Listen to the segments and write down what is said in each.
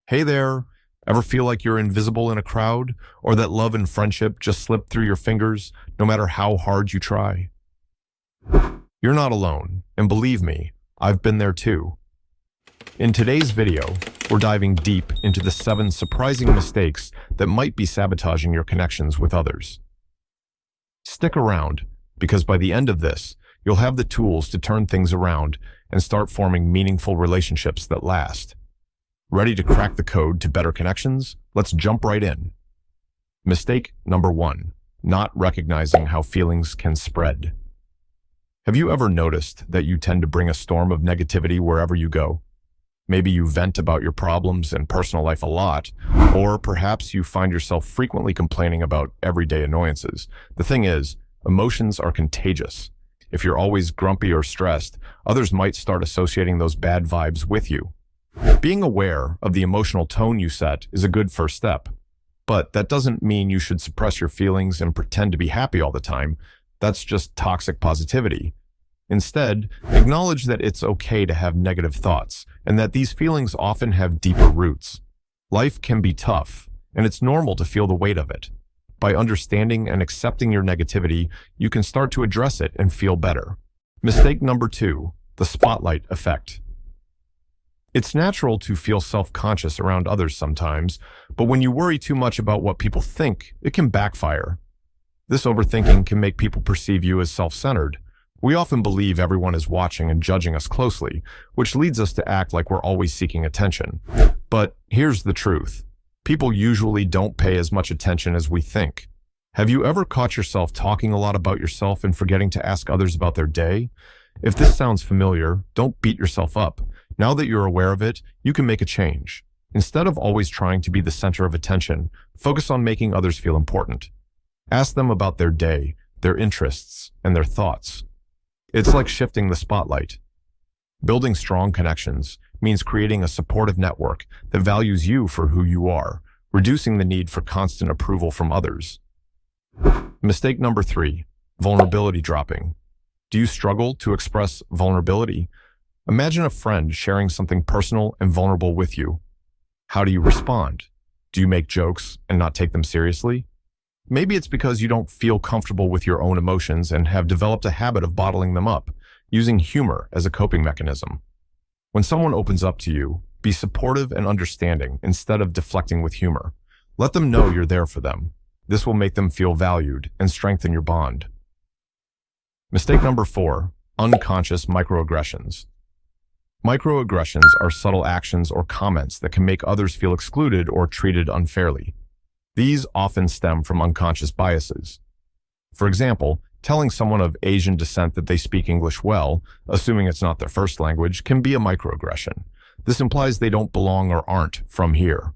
Hey there! Ever feel like you're invisible in a crowd, or that love and friendship just slip through your fingers no matter how hard you try? You're not alone, and believe me, I've been there too. In today's video, we're diving deep into the 7 surprising mistakes that might be sabotaging your connections with others. Stick around, because by the end of this, you'll have the tools to turn things around and start forming meaningful relationships that last. Ready to crack the code to better connections? Let's jump right in. Mistake number 1, not recognizing how feelings can spread. Have you ever noticed that you tend to bring a storm of negativity wherever you go? Maybe you vent about your problems and personal life a lot, or perhaps you find yourself frequently complaining about everyday annoyances. The thing is, emotions are contagious. If you're always grumpy or stressed, others might start associating those bad vibes with you. Being aware of the emotional tone you set is a good first step, but that doesn't mean you should suppress your feelings and pretend to be happy all the time. That's just toxic positivity. Instead, acknowledge that it's okay to have negative thoughts and that these feelings often have deeper roots. Life can be tough, and it's normal to feel the weight of it. By understanding and accepting your negativity, you can start to address it and feel better. Mistake number 2, the spotlight effect. It's natural to feel self-conscious around others sometimes, but when you worry too much about what people think, it can backfire. This overthinking can make people perceive you as self-centered. We often believe everyone is watching and judging us closely, which leads us to act like we're always seeking attention. But here's the truth. People usually don't pay as much attention as we think. Have you ever caught yourself talking a lot about yourself and forgetting to ask others about their day? If this sounds familiar, don't beat yourself up. Now that you're aware of it, you can make a change. Instead of always trying to be the center of attention, focus on making others feel important. Ask them about their day, their interests, and their thoughts. It's like shifting the spotlight. Building strong connections means creating a supportive network that values you for who you are, reducing the need for constant approval from others. Mistake number 3, vulnerability dropping. Do you struggle to express vulnerability? Imagine a friend sharing something personal and vulnerable with you. How do you respond? Do you make jokes and not take them seriously? Maybe it's because you don't feel comfortable with your own emotions and have developed a habit of bottling them up, using humor as a coping mechanism. When someone opens up to you, be supportive and understanding instead of deflecting with humor. Let them know you're there for them. This will make them feel valued and strengthen your bond. Mistake number 4, unconscious microaggressions. Microaggressions are subtle actions or comments that can make others feel excluded or treated unfairly. These often stem from unconscious biases. For example, telling someone of Asian descent that they speak English well, assuming it's not their first language, can be a microaggression. This implies they don't belong or aren't from here.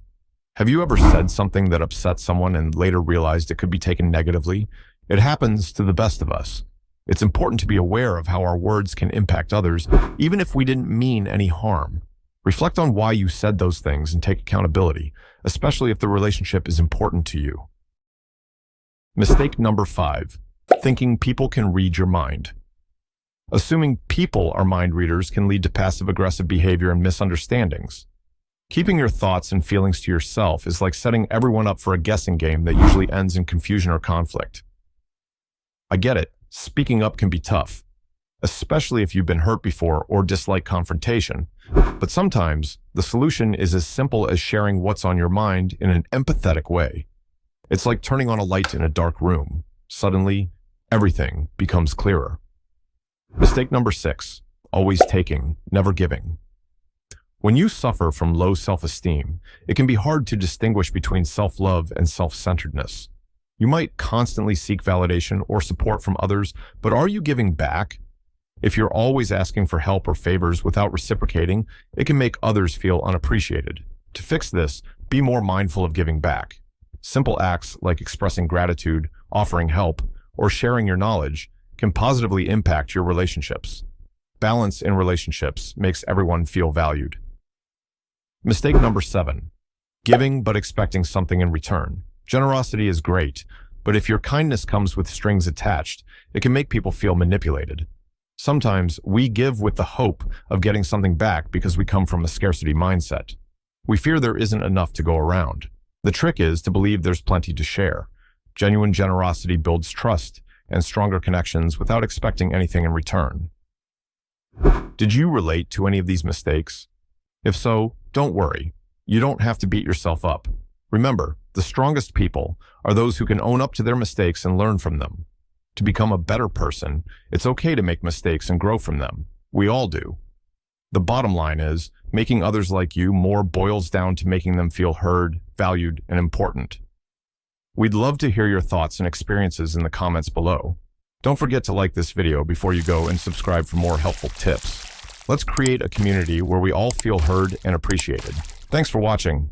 Have you ever said something that upset someone and later realized it could be taken negatively? It happens to the best of us. It's important to be aware of how our words can impact others, even if we didn't mean any harm. Reflect on why you said those things and take accountability, especially if the relationship is important to you. Mistake number 5, thinking people can read your mind. Assuming people are mind readers can lead to passive-aggressive behavior and misunderstandings. Keeping your thoughts and feelings to yourself is like setting everyone up for a guessing game that usually ends in confusion or conflict. I get it. Speaking up can be tough, especially if you've been hurt before or dislike confrontation. But sometimes, the solution is as simple as sharing what's on your mind in an empathetic way. It's like turning on a light in a dark room. Suddenly, everything becomes clearer. Mistake number 6, always taking, never giving. When you suffer from low self-esteem, it can be hard to distinguish between self-love and self-centeredness. You might constantly seek validation or support from others, but are you giving back? If you're always asking for help or favors without reciprocating, it can make others feel unappreciated. To fix this, be more mindful of giving back. Simple acts like expressing gratitude, offering help, or sharing your knowledge can positively impact your relationships. Balance in relationships makes everyone feel valued. Mistake number 7, giving but expecting something in return. Generosity is great, but if your kindness comes with strings attached, it can make people feel manipulated. Sometimes we give with the hope of getting something back because we come from a scarcity mindset. We fear there isn't enough to go around. The trick is to believe there's plenty to share. Genuine generosity builds trust and stronger connections without expecting anything in return. Did you relate to any of these mistakes? If so, don't worry. You don't have to beat yourself up. Remember, the strongest people are those who can own up to their mistakes and learn from them. To become a better person, it's okay to make mistakes and grow from them. We all do. The bottom line is, making others like you more boils down to making them feel heard, valued, and important. We'd love to hear your thoughts and experiences in the comments below. Don't forget to like this video before you go and subscribe for more helpful tips. Let's create a community where we all feel heard and appreciated. Thanks for watching.